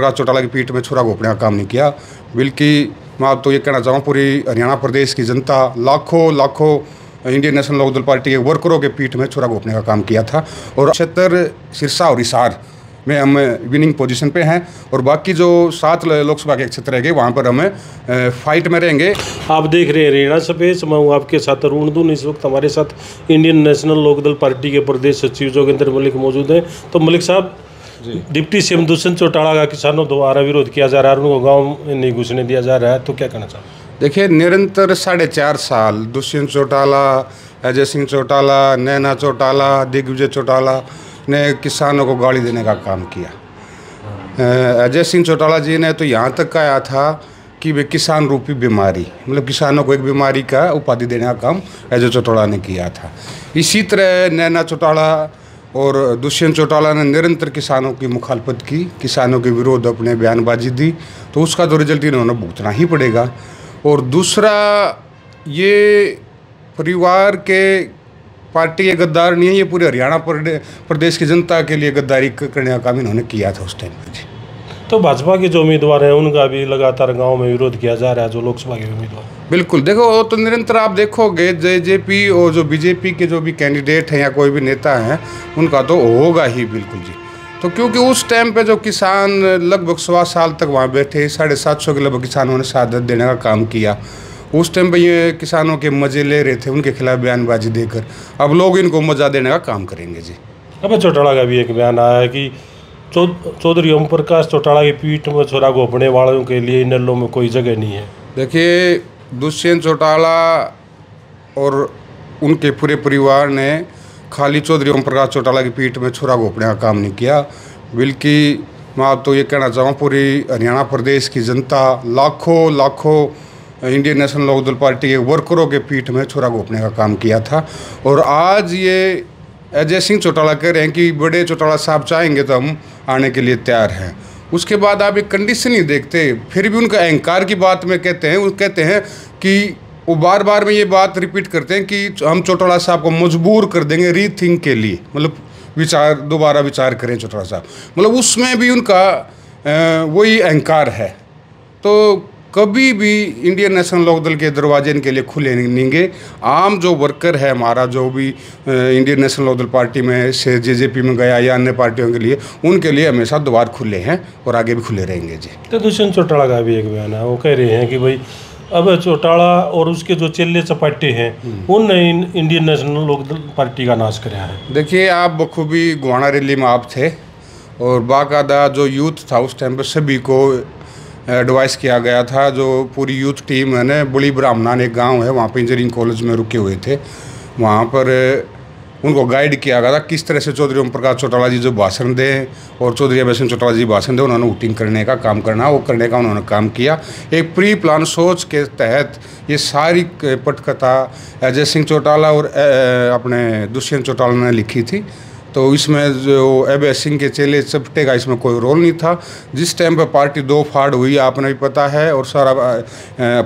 प्रकाश चौटाला की पीठ में छुरा घोंपने का काम नहीं किया। बल्कि मैं आप तो ये कहना चाहूँ, पूरी हरियाणा प्रदेश की जनता, लाखों इंडियन नेशनल लोकदल पार्टी के वर्करों के पीठ में छुरा घोंपने का काम किया था। और क्षेत्र सिरसा और हिसार में हम विनिंग पोजीशन पे हैं, और बाकी जो 7 लोकसभा के क्षेत्र रहेंगे वहाँ पर हम फाइट में रहेंगे। आप देख रहे हैं हरियाणा स्पेस, मैं हूँ आपके साथ अरुण दून। इस वक्त हमारे साथ इंडियन नेशनल लोकदल पार्टी के प्रदेश सचिव जोगेंद्र मलिक मौजूद हैं। तो मलिक साहब, डिप्टी सीएम दुष्यंत चौटाला का किसानों द्वारा विरोध किया जा रहा है, उनको गाँव में नहीं घुसने दिया जा रहा है, तो क्या कहना चाहते? देखिए, निरंतर 4.5 साल दुष्यंत चौटाला, अजय सिंह चौटाला, नैना चौटाला, दिग्विजय चौटाला ने किसानों को गाली देने का काम किया। अजय सिंह चौटाला जी ने तो यहाँ तक कहा था कि वे किसान रूपी बीमारी, मतलब किसानों को एक बीमारी का उपाधि देने का काम अजय चौटाला ने किया था। इसी तरह नैना चौटाला और दुष्यंत चौटाला ने निरंतर किसानों की मुखालफत की, किसानों के विरोध अपने बयानबाजी दी, तो उसका तो रिजल्ट इन्होंने भुगतना ही पड़ेगा। और दूसरा, ये परिवार के पार्टी ये गद्दार नहीं है, ये पूरे हरियाणा प्रदेश की जनता के लिए गद्दारी करने का काम इन्होंने किया था उस टाइम पर जी। तो भाजपा के जो उम्मीदवार हैं उनका भी लगातार गांव में विरोध किया जा रहा है, जो लोकसभा के उम्मीदवार। बिल्कुल, देखो तो निरंतर आप देखोगे जेजेपी और जो बीजेपी के जो भी कैंडिडेट हैं या कोई भी नेता हैं, उनका तो होगा ही बिल्कुल जी। तो क्योंकि उस टाइम पे जो किसान लगभग 1.25 साल तक वहाँ बैठे, 750 के लगभग किसानों ने शहादत देने का काम किया। उस टाइम पे ये किसानों के मजे ले रहे थे, उनके खिलाफ बयानबाजी देकर। अब लोग इनको मजा देने का काम करेंगे जी। अब चौटाला का भी एक बयान आया है कि चौधरी ओम प्रकाश चौटाला की पीठ में छुरा घोंपने वालों के लिए इनेलो में कोई जगह नहीं है। देखिए, दुष्यंत चौटाला और उनके पूरे परिवार ने खाली चौधरी ओम प्रकाश चौटाला की पीठ में छुरा घोंपने का काम नहीं किया। बल्कि मैं आप तो ये कहना चाहूँ, पूरी हरियाणा प्रदेश की जनता, लाखों इंडियन नेशनल लोकदल पार्टी के वर्करों के पीठ में छुरा घोंपने का काम किया था। और आज ये अजय सिंह चौटाला कह रहे हैं कि बड़े चौटाला साहब चाहेंगे तो हम आने के लिए तैयार हैं। उसके बाद आप एक कंडीशन ही देखते, फिर भी उनका अहंकार की बात में कहते हैं, वो कहते हैं कि वो बार में ये बात रिपीट करते हैं कि हम चौटाला साहब को मजबूर कर देंगे रीथिंक के लिए, मतलब दोबारा विचार करें चौटाला साहब, मतलब उसमें भी उनका वही अहंकार है। तो कभी भी इंडियन नेशनल लोकदल के दरवाजे इनके लिए खुले नहीं। आम जो वर्कर है हमारा, जो भी इंडियन नेशनल लोकदल पार्टी में से जेजेपी में गया या अन्य पार्टियों के लिए, उनके लिए हमेशा द्वार खुले हैं और आगे भी खुले रहेंगे जी। तो दुष्यंत चौटाला का भी एक बयान है, वो कह रहे हैं कि भाई अब चौटाला और उसके जो चेले चपाटे हैं उनने इंडियन नेशनल लोकदल पार्टी का नाश कराया है। देखिए, आप बखूबी गुआना रैली में आप थे, और बाकायदा जो यूथ था उस टाइम पर सभी को एडवाइस किया गया था। जो पूरी यूथ टीम है ना, बड़ी ब्राह्मणान एक गांव है, वहाँ पर इंजीनियरिंग कॉलेज में रुके हुए थे, वहाँ पर उनको गाइड किया गया था किस तरह से चौधरी ओम प्रकाश चौटाला जी जो भाषण दें और चौधरी अभय सिंह चौटाला जी भाषण दें, उन्होंने वोटिंग करने का काम करना, वो करने का उन्होंने काम किया। एक प्री प्लान सोच के तहत ये सारी पटकथा अजय सिंह चौटाला और अपने दुष्यंत चौटाला ने लिखी थी। तो इसमें जो अभय सिंह के चेले चपटे का इसमें कोई रोल नहीं था। जिस टाइम पर पार्टी 2 फाड़ हुई, आपने भी पता है और सारा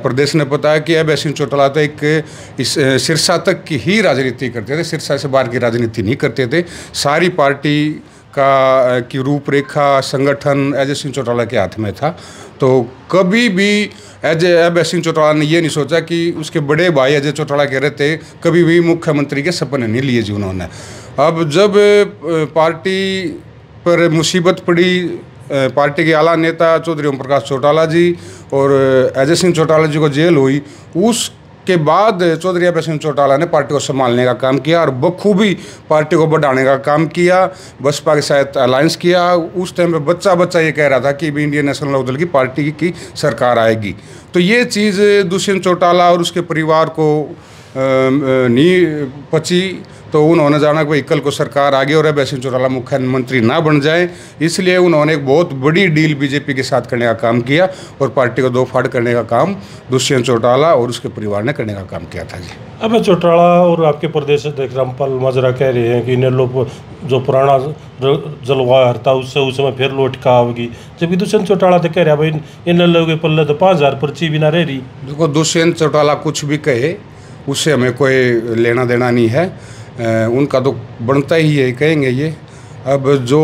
प्रदेश ने पता है कि अभय सिंह चौटाला तो एक इस सिरसा तक की ही राजनीति करते थे, सिरसा से बाहर की राजनीति नहीं करते थे। सारी पार्टी की रूपरेखा, संगठन अजय सिंह चौटाला के हाथ में था। तो कभी भी अभय सिंह चौटाला ने ये नहीं सोचा कि उसके बड़े भाई अजय चौटाला कह रहे थे, कभी भी मुख्यमंत्री के सपने नहीं लिए जी उन्होंने। अब जब पार्टी पर मुसीबत पड़ी, पार्टी के आला नेता चौधरी ओम प्रकाश चौटाला जी और अजय सिंह चौटाला जी को जेल हुई, उसके बाद चौधरी अभय सिंह चौटाला ने पार्टी को संभालने का काम किया और बखूबी पार्टी को बढ़ाने का काम किया, बसपा के साथ अलायंस किया। उस टाइम पे बच्चा ये कह रहा था कि इंडियन नेशनल लोकदल की पार्टी की सरकार आएगी। तो ये चीज़ दुष्यंत चौटाला और उसके परिवार को नहीं पची, तो उन्होंने जाना कि भाई कल को सरकार आ गई और अभय सिंह चौटाला मुख्यमंत्री ना बन जाए, इसलिए उन्होंने एक बहुत बड़ी डील बीजेपी के साथ करने का काम किया और पार्टी को 2 फाड़ करने का काम दुष्यंत चौटाला और उसके परिवार ने करने का काम किया था जी। अब चौटाला और आपके प्रदेश अध्यक्ष रामपाल माजरा कह रहे हैं कि इनेलो जो पुराना जलवायु था उससे उस समय फिर लौट आवेगी, जबकि दुष्यंत चौटाला तो कह रहा भाई इनेलो के पल्ले तो 5000 पर्ची भी ना रह रही। देखो, दुष्यंत चौटाला कुछ भी कहे उससे हमें कोई लेना देना नहीं है, उनका तो बनता ही है, कहेंगे ये। अब जो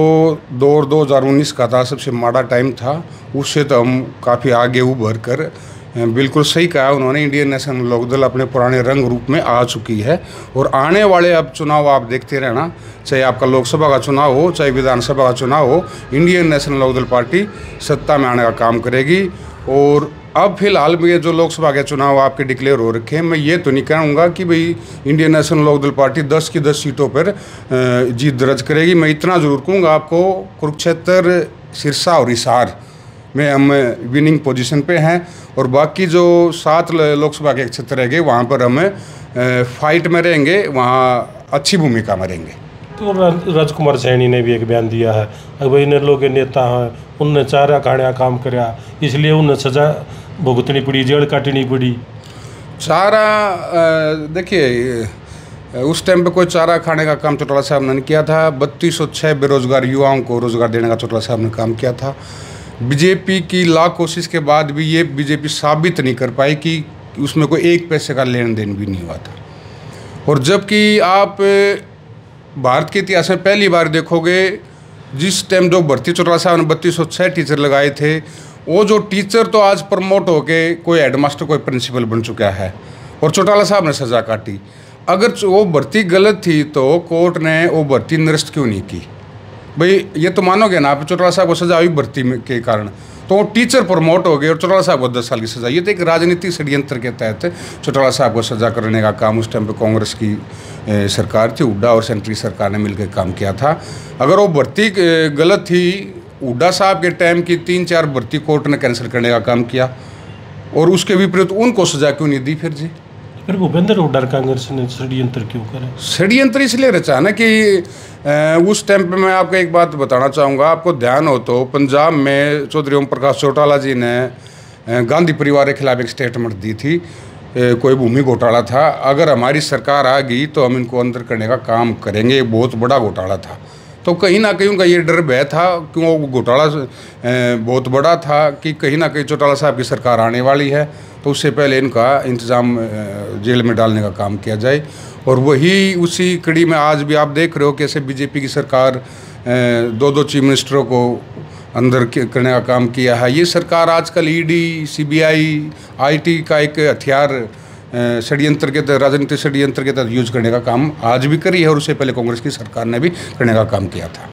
दौर 2019 का था, सबसे माड़ा टाइम था, उससे तो हम काफ़ी आगे उभर कर, बिल्कुल सही कहा उन्होंने, इंडियन नेशनल लोकदल अपने पुराने रंग रूप में आ चुकी है। और आने वाले अब चुनाव आप देखते रहना, चाहे आपका लोकसभा का चुनाव हो, चाहे विधानसभा का चुनाव हो, इंडियन नेशनल लोकदल पार्टी सत्ता में आने का काम करेगी। और अब फिलहाल में ये जो लोकसभा के चुनाव आपके डिक्लेयर हो रखे हैं, मैं ये तो नहीं कहूँगा कि भाई इंडियन नेशनल लोकदल पार्टी 10 की 10 सीटों पर जीत दर्ज करेगी। मैं इतना ज़रूर कहूँगा आपको, कुरुक्षेत्र, सिरसा और हिसार में हम विनिंग पोजीशन पे हैं, और बाकी जो 7 लोकसभा के क्षेत्र रहेंगे वहाँ पर हम फाइट में रहेंगे, वहाँ अच्छी भूमिका में रहेंगे। तो राजकुमार सैनी ने भी एक बयान दिया है, भाई इन लोग नेता हैं, उनने चारा खाने काम कराया, इसलिए उन्हें सजा भुगतनी पड़ी, जेल काटनी पड़ी। चारा, देखिए उस टाइम पे कोई चारा खाने का काम चौटाला साहब ने किया था। 3206 बेरोजगार युवाओं को रोजगार देने का चौटाला साहब ने काम किया था। बीजेपी की लाख कोशिश के बाद भी ये बीजेपी साबित नहीं कर पाई कि उसमें कोई एक पैसे का लेन देन भी नहीं हुआ था। और जबकि आप भारत के इतिहास में पहली बार देखोगे, जिस टाइम जो भर्ती चौटाला साहब ने 3206 टीचर लगाए थे, वो जो टीचर तो आज प्रमोट होके कोई हेडमास्टर, कोई प्रिंसिपल बन चुका है, और चौटाला साहब ने सज़ा काटी। अगर वो भर्ती गलत थी तो कोर्ट ने वो भर्ती निरस्त क्यों नहीं की? भाई ये तो मानोगे ना आप, चौटाला साहब को सजा हुई भर्ती में के कारण, तो वो टीचर प्रमोट हो गए और चौटाला साहब को 10 साल की सजा। ये तो एक राजनीतिक षड्यंत्र के तहत चौटाला साहब को सजा करने का काम उस टाइम पे कांग्रेस की सरकार थी, हुड्डा और सेंट्रल सरकार ने मिलकर काम किया था। अगर वो भर्ती गलत थी, हुड्डा साहब के टाइम की 3-4 भर्ती कोर्ट ने कैंसिल करने का काम किया, और उसके विपरीत उनको सजा क्यों नहीं दी फिर जी? फिर भूपेंद्र हुड्डा कांग्रेस ने षड्यंत्र क्यों करे? षड्यंत्र इसलिए रचा ना कि उस टाइम पे मैं आपको एक बात बताना चाहूँगा, आपको ध्यान हो तो पंजाब में चौधरी ओम प्रकाश चौटाला जी ने गांधी परिवार के खिलाफ एक स्टेटमेंट दी थी, कोई भूमि घोटाला था, अगर हमारी सरकार आ गई तो हम इनको अंदर करने का काम करेंगे, बहुत बड़ा घोटाला था। तो कहीं ना कहीं उनका ये डर भय था, क्यों वो घोटाला बहुत बड़ा था कि कहीं ना कहीं चौटाला साहब की सरकार आने वाली है, तो उससे पहले इनका इंतज़ाम जेल में डालने का काम किया जाए। और वही उसी कड़ी में आज भी आप देख रहे हो कैसे बीजेपी की सरकार 2-2 चीफ मिनिस्टरों को अंदर करने का काम किया है। ये सरकार आजकल ईडी, सीबीआई, आईटी का एक हथियार षड्यंत्र के तहत, राजनीतिक षड्यंत्र के तहत यूज करने का काम आज भी करी है, और उससे पहले कांग्रेस की सरकार ने भी करने का काम किया था।